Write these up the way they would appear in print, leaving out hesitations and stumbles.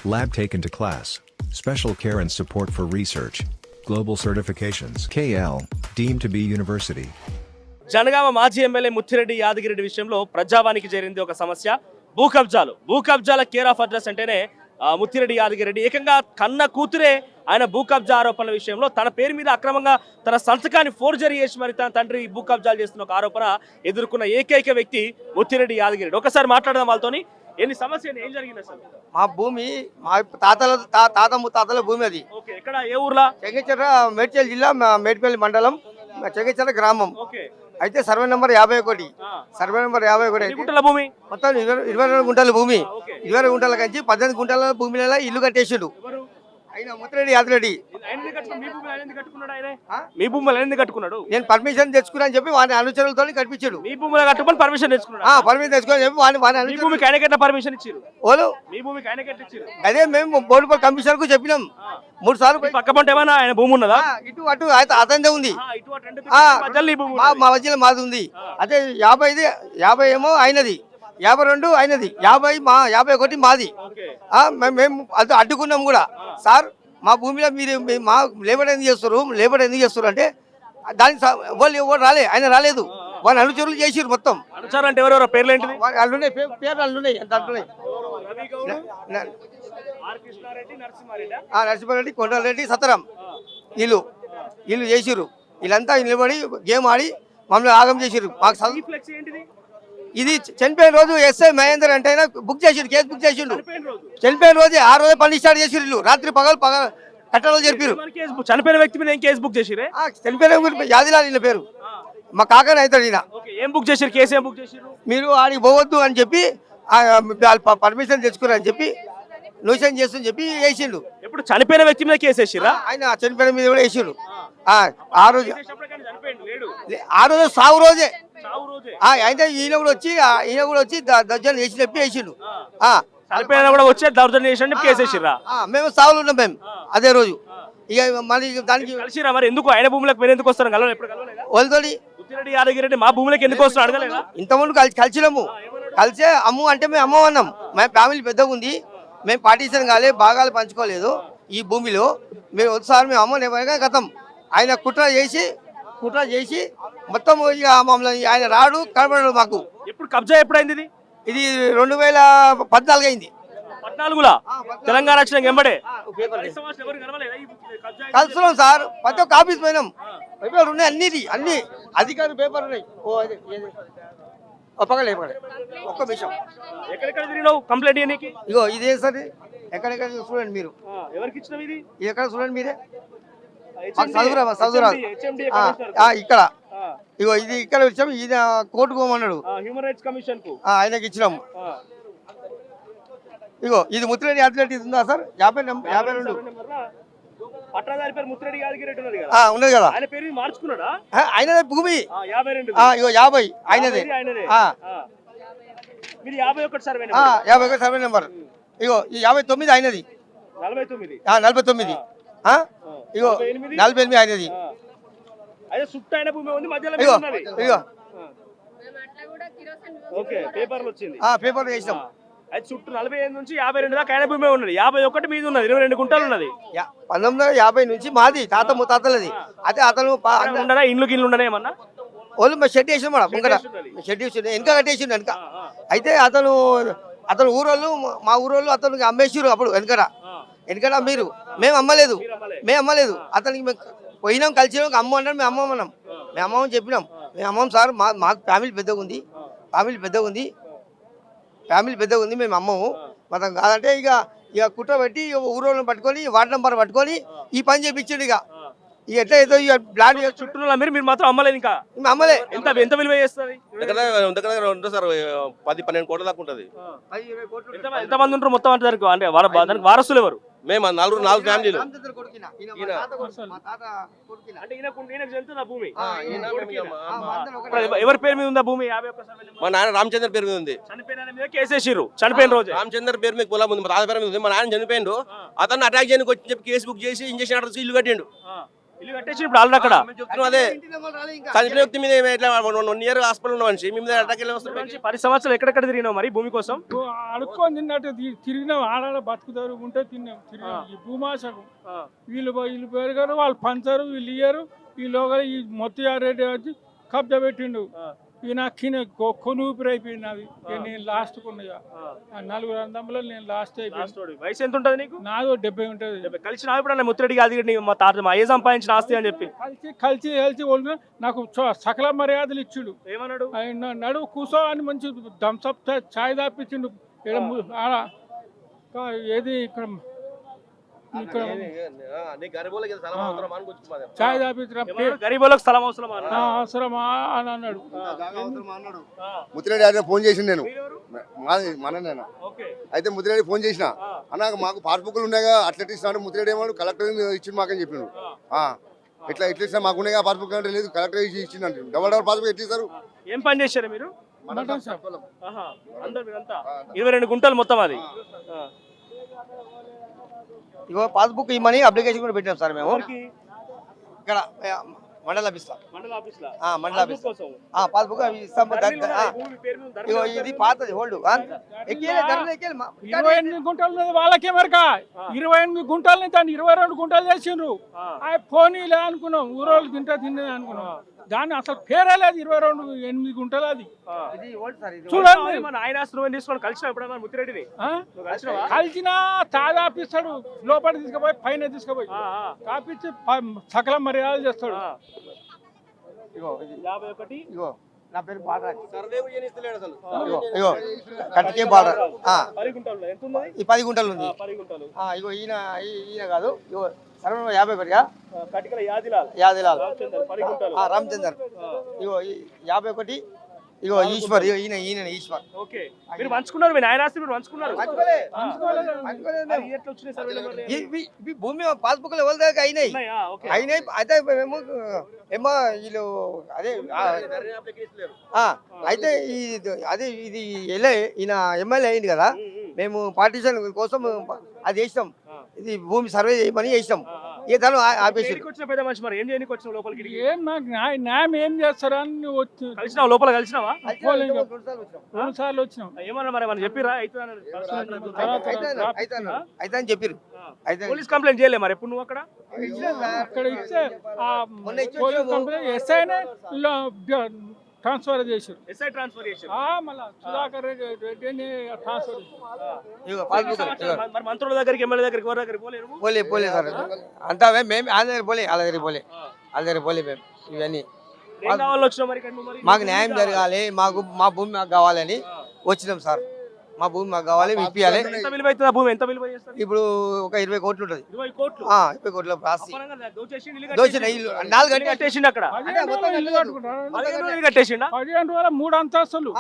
Lab taken to class. Special care and support for research. Global certifications. KL, deemed to be university. Janagama మాజీ MLA Muthireddy Yadagiri Reddy విషయంలో ప్రజావానికి చేరింది ఒక సమస్య. భూ కబ్జాల కేర్ ఆఫ్ అడ్రస్ అంటేనే ముత్తిరెడ్డి యాదగిరెడ్డి ఏకంగా కన్న కూతురే ఆయన భూ కబ్జా ఆరోపణల విషయంలో తన పేరు మీద అక్రమంగా తన సంతకాన్ని ఫోర్జరీ చేసి మరి తన తండ్రి భూ కబ్జాలు చేస్తున్న ఒక ఆరోపణ ఎదుర్కొన్న ఏకైక వ్యక్తి ముత్తిరెడ్డి యాదగిరెడ్డి. ఒకసారి మాట్లాడదాం వాళ్ళతోని. ఎన్ని సమస్యలు ఏం జరిగింది అసలు? మా భూమి మా తాత ముత్తాతల భూమి అది. ఓకే, ఎక్కడ ఏ ఊర్లా? చెంగిచెర్ల మేడ్చల్ జిల్లా మేడ్పల్లి మండలం చెంగిచెర్ల గ్రామం. ఓకే, అయితే సర్వే నెంబర్ 51. సర్వే నెంబర్ 51 ఎన్ని గుంటల భూమి? మొత్తం 22 గుంటల భూమి. 22 గుంటల కంచి 18 గుంటల భూమిలో ఇల్లు కట్టేసిండు ఎవరు? ఆయన ముత్తిరెడ్డి యాదగిరెడ్డి. మీ భూములు ఎందుకు కట్టుకున్నాడు? నేను పర్మిషన్ తెచ్చుకున్నా అని చెప్పి వాని అనుచరులతో కట్టించాడు. మీ భూములు కట్టుకొని పర్మిషన్ తెచ్చుకున్నాడు. పర్మిషన్ తెచ్చుకోని చెప్పి మీ భూమికి ఆయన కట్టిన పర్మిషన్ ఇచ్చారు. ఓలు మీ భూమికి ఆయన కట్టించారు. అదే మేము బోర్డు కమిషనర్ కు చెప్పినాం 3 సార్లు. పక్క పంట ఏమైనా ఆయన భూమి ఉన్నదా? ఇటు అటు అతనిదే ఉంది. మా మధ్యలో మాది ఉంది. అదే 50 ఏమో అయినది, 52 అయినది, 51 మాది. మేము అది అడ్డుకున్నాం కూడా. సార్ మా భూమిలో మీరు మా లేబర్ ఎందుకు చేస్తారు అంటే దానికి వాళ్ళు ఎవరు రాలే, ఆయన రాలేదు. వాళ్ళు అనుచరులు చేసిరు మొత్తం. అనుచరు అంటే ఎవరెవరో పేర్లు ఏంటిది? అల్లున్నాయి, పేర్లు అల్లున్నాయి. నరసింహారెడ్డి, కొండలరెడ్డి, సతరం వీళ్ళు చేసిరు. వీళ్ళంతా నిలబడి గేమ్ ఆడి మమ్మల్ని ఆగం చేసిరు. మాకు ఇది చనిపోయిన రోజు ఎస్ఐ మహేందర్ అంటే బుక్ చేసిండు, కేసు బుక్ చేసిండు. చనిపోయిన రోజు ఆ రోజే పని స్టార్ట్ చేసిరు. ఇల్లు రాత్రి పగలు కట్టడాలు జరిపారు. చనిపోయిన వ్యక్తి మీద ఏం కేసు బుక్ చేసిరే? చనిపోయిన యాదిలాల్ ఈయన పేరు, మా కాకని అవుతాడు ఈయన. ఏం బుక్ చేసారు? కేసు ఏం బుక్ చేసారు? మీరు ఆడికి పోవద్దు అని చెప్పి పర్మిషన్ తెచ్చుకున్నారని చెప్పి నోషన్ చేస్తని చెప్పి వేసిండు. ఎప్పుడు చనిపోయిన వ్యక్తి మీద కేసు వేసిరా? ఆయన చనిపోయిన మీద కూడా వేసిండు. ఆ రోజు సాగు రోజే. అయితే ఈయన కూడా వచ్చి దర్జన్ వేసి చెప్పి వేసిండు. చనిపోయిన కూడా వచ్చి దర్జన్ చేసి కేసు వేసిరా? మేము సాగులు ఉన్నాం మేము అదే రోజు. ఇక మళ్ళీ దానికి కలిసిరా? మరి ఎందుకు ఆయన భూములకు మీరు ఎందుకు వస్తారు? వాళ్ళతోని ముత్తిరెడ్డి యాదగిరెడ్డి మా భూములకు ఎందుకు వస్తారు అడగలేదా? ఇంతకుముందు కలిసినాము. కలిసే అమ్ము అంటే మేము అమ్మన్నాం. మేము ఫ్యామిలీ పెద్దగా ఉంది, మేము పార్టీషన్ కాలే, భాగాలు పంచుకోలేదు ఈ భూమిలో. మేము ఒకసారి మేము అమ్మని గతం ఆయన కుట్ర చేసి మొత్తం ఇక మమ్మల్ని ఆయన రాడు కనబడడు మాకు. ఎప్పుడు కబ్జా ఎప్పుడైంది? ఇది 2014 అయింది. 14 తెలంగాణ వచ్చిన ఎంబడే కలుస్తున్నాం సార్. ప్రతి ఒక్క ఆఫీస్ పోయినాం. పేపర్లు ఉన్నాయి, అన్ని అధికారులు పేపర్లు ఉన్నాయి. పగలే ఒక్క విషయం కంప్లైంట్ ఇగో ఇదే సార్. ఎక్కడెక్కడ చూడండి మీరు, ఎవరికి ఇచ్చినవి? ఇది ఎక్కడ చూడండి మీరే. చదువురా ఇక్కడ ఇగో ఇది ఇక్కడ వచ్చాము. ఇది కోర్టుకు పోమన్నాడు, హ్యూమన్ రైట్స్ కమిషన్ కు ఆయనకి ఇచ్చినాము. ఇగో ఇది ముత్తిరెడ్డి యాదగిరెడ్డి ఉందా సార్? 52 పట్టాదారి పేరు ముత్తిరెడ్డి యాదగిరెడ్డి ఉన్నది కదా. ఆయన పేరు మార్చుకున్నాడా? ఆయనదే భూమి. 52 ఇగో 50 ఆయనదే. మీరు 51 సర్వే 51 సర్వే నెంబర్. ఇగో ఈ 59 ఆయనది. 49 ఇగో 48 ఆయనది. అదే సుట్టు అయిన భూమి ఉంది మధ్యలో. ఇగో ఓకే, పేపర్లు వచ్చింది. పేపర్లు వేసినాం. అది చుట్టూ 45 నుంచి 52 దాకా ఆయన భూమి ఉన్నది. 51 మీద ఉన్నది, 22 గుంటలు ఉన్నది. 1950 నుంచి మాది తాత ముత్తాతలది. అదే అతను ఇల్లు ఉండనే ఏమన్నా వాళ్ళు షెడ్ వేసిన మేడం ముంగట షెడ్ వేసి వెనక కట్టేసిండు వెనక. అయితే అతను ఊరోళ్ళు మా ఊరోళ్ళు అతనికి అమ్మేసిరు. అప్పుడు వెనకట మేము అమ్మలేదు. అతనికి పోయినాం, కలిసినాం, అమ్మ అన్నాడు. మేము అమ్మమని చెప్పినాం. మేము అమ్మం సార్, మాకు ఫ్యామిలీ పెద్దగా ఉంది, మేము అమ్మము మొత్తం కాదంటే ఇక కుట్ర పెట్టి ఊరోళ్ళని పట్టుకొని వార్డు నెంబర్ పట్టుకొని ఈ పని చేయించాడు. ఇక ఎట్లా ఏదో ప్లాన్ చుట్టూ మీరు మాత్రం అమ్మలేదు. ఇంకా అమ్మలే. ఎంత విలువ చేస్తుంది? సార్ 10-12 కోట్ల దాకా ఉంటుంది. ఎంత మంది ఉంటారు మొత్తం? అంటే దానికి వారసులు ఎవరు? మేము 4 ఫ్యామిలీలు. ఎవరి పేరు మీద ఉందా భూమి? మా నాన్న రామచంద్ర పేరు మీద ఉంది. చనిపోయిన రోజు రామచంద్ర పేరు మీద పొలం ఉంది, మా తాత పేరు మీద ఉంది. మా నాన్న చనిపోయిండు. అతను అటాక్ చేయడానికి వచ్చి చెప్పి కేసు బుక్ చేసి ఇంజక్షన్ ఆర్డర్ ఇల్లు కట్టిండు. ఇల్లు కట్టేసి ఇప్పుడు ఆల్రెడీ అక్కడ మేము చెప్తున్నాం అదే చనిపోయిన వ్యక్తి మీద ఎట్లా 1 year హాస్పిటల్ ఉన్న మనిషి మీ మీద అటాక్ వెళ్ళి వస్తారు నుంచి 10 సంవత్సరాలు ఎక్కడెక్కడ తిరిగినావు మరి భూమి కోసం? అడుక్కొని తిన్నట్టు తిరిగినాం. ఆడాడ బతుకుతారు ఉంటే తిన్నాం. ఈ భూమాశకు వీళ్ళు పెరగారు, వాళ్ళు పంచరు, వీళ్ళు ఇయ్యరు. ఈ లోగా ఈ మొత్తం రెడ్డి వచ్చి కబ్జా పెట్టిండు. ఈ నాకు కొను ఊపిరి అయిపోయింది నాది. నేను లాస్ట్ కొన్నాయా 4 అందములో నేను లాస్ట్ అయిపోయింది. వయసు ఎంత ఉంటుంది నీకు? నాది 70 ఉంటుంది. కలిసి ఇప్పుడు ముత్తిరెడ్డి యాదగిరి మా తాత మా ఏ సంపాదించిన ఆస్తి అని చెప్పి కలిసి నాకు సకల మర్యాదలు ఇచ్చిండు. ఏమన్నాడు? నడువు కూసో అని మంచి థమ్స్అప్ చాయ్ దాపించిండు. ఏది ఇక్కడ చాయ్ దాపించిన గరీబులకు స్థలం అవసరం అవసరమా అని అన్నాడు. ముత్తిరెడ్డి ఆయన ఫోన్ చేసిండు. నేను మననేనా అయితే ముత్తిరెడ్డి ఫోన్ చేసిన అన్న మాకు పాస్బుక్లు ఉన్నాయిగా అట్లా ఇస్తున్నాడు. ముత్తిరెడ్డి ఏమన్నాడు కలెక్టర్ ఇచ్చిండు మాకని చెప్పిండు. ఎట్లా ఇస్తా మాకు ఉన్నాయిగా పాస్బుక్ అంటే లేదు కలెక్టర్ ఇచ్చిండు అంటే డబల్ పాస్బుక్ ఎట్లా ఇస్తారు? ఏం పని చేశారు మీరు? 22 గుంటలు మొత్తం అది. ఇగో పాస్బుక్ ఇవ్వమని అప్లికేషన్ కూడా పెట్టాం సార్ మేము ఇక్కడ మండల ఆఫీస్ మండల ఆఫీస్ పాస్బుక్ అవి ఇస్తాం. ఇగో ఇది పాతది హోల్డ్ 28 గుంటలు వాళ్ళకే మరక 28 గుంటలని దాన్ని 22 గుంటలు చేసిండ్రు. పోనీలే అనుకున్నాం, ఊరోళ్ళు తిన్నది అనుకున్నాం. దాన్ని అసలు పేరే లేదు. 22 గుంటలు అది చూడండి. కలిసినా తాదాపిస్తాడు, లోపల తీసుకుపోయి పైన తీసుకుపోయి కాపించి సకల మర్యాదలు చేస్తాడు. ఇగో నా పేరు బాలరాజ్. ఇగో కట్టికే బాలరాజ్. ఈ 10 గుంటలు ఉంది. ఇగో ఈయన కాదు, ఇగో సర్వ 50 కొరియా యాదిలాల్ రామచందర్. ఇగో 51. ఇగో ఈశ్వర్. ఇగో ఈయన ఈశ్వర్. మీరు పంచుకున్నారు, మీ నాయనాస్తి మీరు పంచుకున్నారు. ఇవి భూమి పాస్బుక్ లో ఎవరి దగ్గర అయినాయి. అయితే మేము ఏమో వీళ్ళు అదే అయితే ఇది ఈయన ఎమ్మెల్యే అయింది కదా, మేము పార్టీషన్ కోసం అది చేసినాం. ఇది భూమి సర్వే చేయమని చేసినాం. ఇక తను ఆపేసి ఏం నాకు న్యాయం ఏం చేస్తారా అని కలిసినా లోపల కలిసినావా? 2 సార్లు వచ్చినాం. ఏమన్నా మరి మనం చెప్పిరా అయితే అని చెప్పారు. పోలీస్ కంప్లైంట్ చేయలే మరి ఎప్పుడు నువ్వు అక్కడ? అక్కడ ఇస్తే పోలీస్ కంప్లైంట్ ఎస్ఐనే ట్రాన్స్ఫర్ చేశారు. ఎస్ఐ ట్రాన్స్ఫర్ చేశారు. మళ్ళీ సుధాకర్ రెడ్డిని ట్రాన్స్ఫర్ చేశారు. మరి మంత్రుల దగ్గరికి ఎమ్మెల్యే దగ్గరికి ఎవరి దగ్గరికి పోలే సార్ అంతా మేము వాళ్ళ దగ్గర పోలే మేము. ఇవన్నీ మాకు న్యాయం జరగాలి, మా భూమి మాకు కావాలని వచ్చినాం సార్. మా భూమి మాకు కావాలి, ఇప్పియాలి. ఎంత విలువ అవుతుంది భూమి? ఎంత విలువ చేస్తారు? ఇప్పుడు ఒక 20 కోట్లు ఉంటుంది. 20 కోట్లు? 20 కోట్ల ఆస్తి దోచిన ఇల్లు 4 గంటలు కట్టేసిండు అక్కడ. 15 రోజుల 3 అంతస్తులు.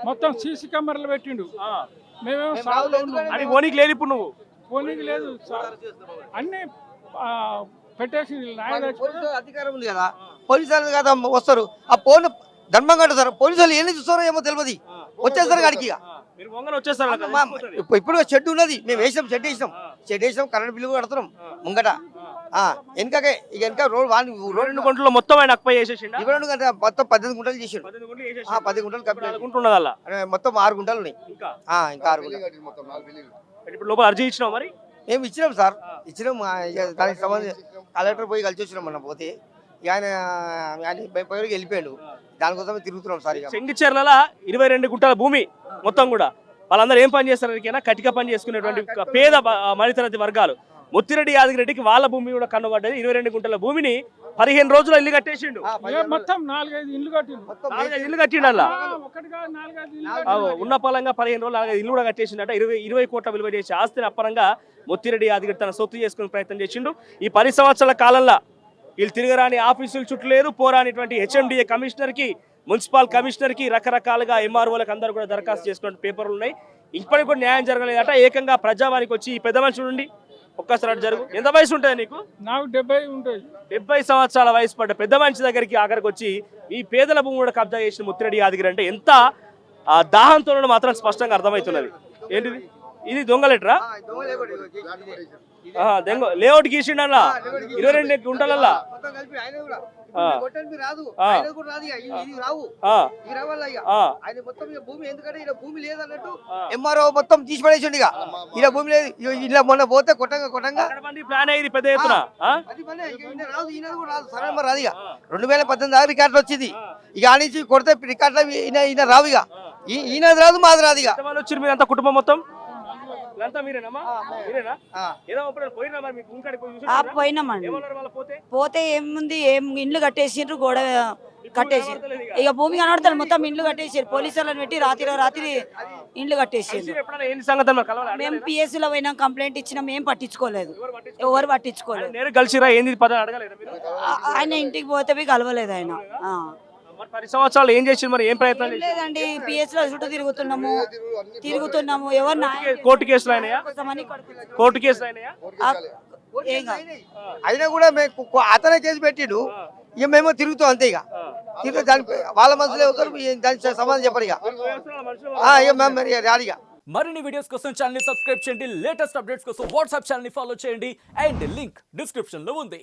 మొత్తం సీసీ కెమెరాలు పెట్టిండు. మేమేమో ఓనికి లేదు. ఇప్పుడు నువ్వు పోనీకి లేదు, అన్ని పెట్టేసి అధికారం ఉంది కదా, పోలీసు కదా వస్తారు. ఆ ఫోన్ ధర్మం కట్టారు. పోలీసులు ఎన్ని చూస్తారో ఏమో తెలియదు, వచ్చేస్తారు కాడికి. ఇప్పుడు షెడ్ ఉన్నది, మేము వేసాం, షెడ్ వేసాం, కరెంట్ బిల్లు కడుతున్నాం ముంగట. వెనక రోడ్ 2 గంటల్లో మొత్తం ఆయన అక్పై చేసేసిండు. 22 గంటల మొత్తం 18 గుంటలు చేసాడు. 10 గుంటలు మొత్తం 6 గుంటలు ఉన్నాయి. ఇంకా 6 గుంటలు. ఇప్పుడు లోపల అర్జీ ఇచ్చినావు మరి? మేము ఇచ్చినాం సార్, ఇచ్చినాం. దానికి సంబంధించి కలెక్టర్ పోయి కలిసి వచ్చినాం మొన్న. పోతే ఆయన వెళ్ళిపోయాడు. దానికోసమే తిరుగుతున్నాం సార్. చెంగిచెర్ల 22 గుంటల భూమి మొత్తం కూడా వాళ్ళందరూ ఏం పని చేస్తారు? కటిక పని చేసుకునేటువంటి పేద మధ్యతరగతి వర్గాలు. ముత్తిరెడ్డి యాదగిరెడ్డికి వాళ్ళ భూమి కూడా కన్నుబడ్డది. 22 గుంటల భూమిని 15 రోజుల్లో ఇల్లు కట్టేసిండు. మొత్తం 4-5 ఇల్లు కట్టిండు. అలా ఉన్న పలంగా 15 రోజులు 4-5 ఇల్లు కూడా కట్టేసిండట. 20 కోట్ల విలువ చేసి ఆస్తిని అప్పరంగా ముత్తిరెడ్డి యాదగిరి తన సొత్తు చేసుకునే ప్రయత్నం చేసిండు. ఈ 10 సంవత్సరాల కాలంలో వీళ్ళు తిరగరాని ఆఫీసులు చుట్టలేరు, పోరానిటువంటి హెచ్ఎండిఏ కమిషనర్కి, మున్సిపల్ కమిషనర్కి, రకరకాలుగా ఎంఆర్ఓలకు అందరూ కూడా దరఖాస్తు చేసుకున్న పేపర్లు ఉన్నాయి. ఇప్పటికి కూడా న్యాయం జరగలేదట. ఏకంగా ప్రజావానికి వచ్చి ఈ పెద్ద మనిషి నుండి ఒక్కసారి జరుగు. ఎంత వయసు ఉంటుంది నీకు? నాకు 70 ఉంటుంది. 70 సంవత్సరాల వయసు పడ్డ పెద్ద మనిషి దగ్గరికి ఆఖరికి వచ్చి ఈ పేదల భూమి కూడా కబ్జా చేసిన ముత్తిరెడ్డి యాదగిరి అంటే ఎంత ఆ దాహంతో ఉండడం మాత్రం స్పష్టంగా అర్థమవుతున్నది. ఏంటిది ఇది దొంగ లెటరా? లేఅవుట్ గీసిండల్లా 22 గుంటలల్లా. మొత్తం కలిపి ఆయన కూడా ఆ. కొట్టడానికి రాదు, ఆ. ఆయన కూడా రాదు ఇక. ఇది రావు, ఆ, ఇది రావాల ఇక. ఆ, ఆయన మొత్తం ఇక భూమి, ఎందుకంటే ఇలా భూమి లేదన్నట్టు ఆ. ఎంఆర్ఓ మొత్తం తీసి పడేసిండు ఇక. ఇలా భూమి లేదు, ఇలా మొన్న పోతే కొట్టంగా అక్కడ మంది ప్లాన్ అయ్యింది పెద్ద ఎత్తున. ఆ? అది పనే ఇక. ఈయన రాదు, ఈయన కూడా రాదు, సరే నెంబర్ రాదు ఇక. 2018 దాకా రికార్డులు వచ్చింది ఇక. ఆ నుంచి కొడితే రికార్డులు ఈయన రావు ఇక. ఈయన రాదు, మాది రాదు ఇక. ఎంతమంది వచ్చారు మీరంతా కుటుంబం మొత్తం? ఇదంతా మీరేనమ్మా? మీరేనా? ఆ. ఏదో అప్పుడు పోయినా మరి మీకు ఇంకాడికి పోయి ఆ చూసుకుంటారా? పోయినామండి. ఏమన్నారు వాళ్ళ పోతే? పోతే ఏముంది, ఏం ఇండ్లు కట్టేసిండ్రు, గోడ కట్టేసిండ్రు. ఇక భూమి కనబడతారు, మొత్తం ఇండ్లు కట్టేసారు. పోలీసు వాళ్ళని పెట్టి రాత్రి ఇండ్లు కట్టేసిండ్రు. ఎప్పుడైనా ఏంటి సంగతి మరి కలవాలి? మేము PS లో పోయినాం, కంప్లైంట్ ఇచ్చినాం, ఏం పట్టించుకోలేదు, ఎవరు పట్టించుకోలేదు. నేరు కలిసిరా ఏంది పద అడగలేదా మీరు? ఆయన ఇంటికి పోతే పోయి కలవలేదు ఆయన. ఆ. మరి 10 సంవత్సరాలు ఏం చేసిండు మరి? ఏం ప్రయత్నాలు ఏం లేదండి, PS లో చుట్టూ తిరుగుతున్నాము ఎవరు కోర్టు కేసులు అయినాయా? కోర్టు కేసులు అయినాయా? ఏం కాదు. అయినా కూడా అతనే కేసు పెట్టిండు, ఇక మేము తిరుగుతాం అంతే ఇక. తిరుగుతాం, దానికి వాళ్ళ మనసులో అవుతారు, దానికి సమాధానం చెప్పరు ఇక. ఇక మేము మరి రాదు ఇక. మరిన్ని వీడియోస్ కోసం ఛానల్ ని సబ్స్క్రైబ్ చేయండి. లేటెస్ట్ అప్డేట్స్ కోసం వాట్సాప్ ఛానల్ ని ఫాలో చేయండి. అండ్ లింక్ డిస్క్రిప్షన్ లో ఉంది.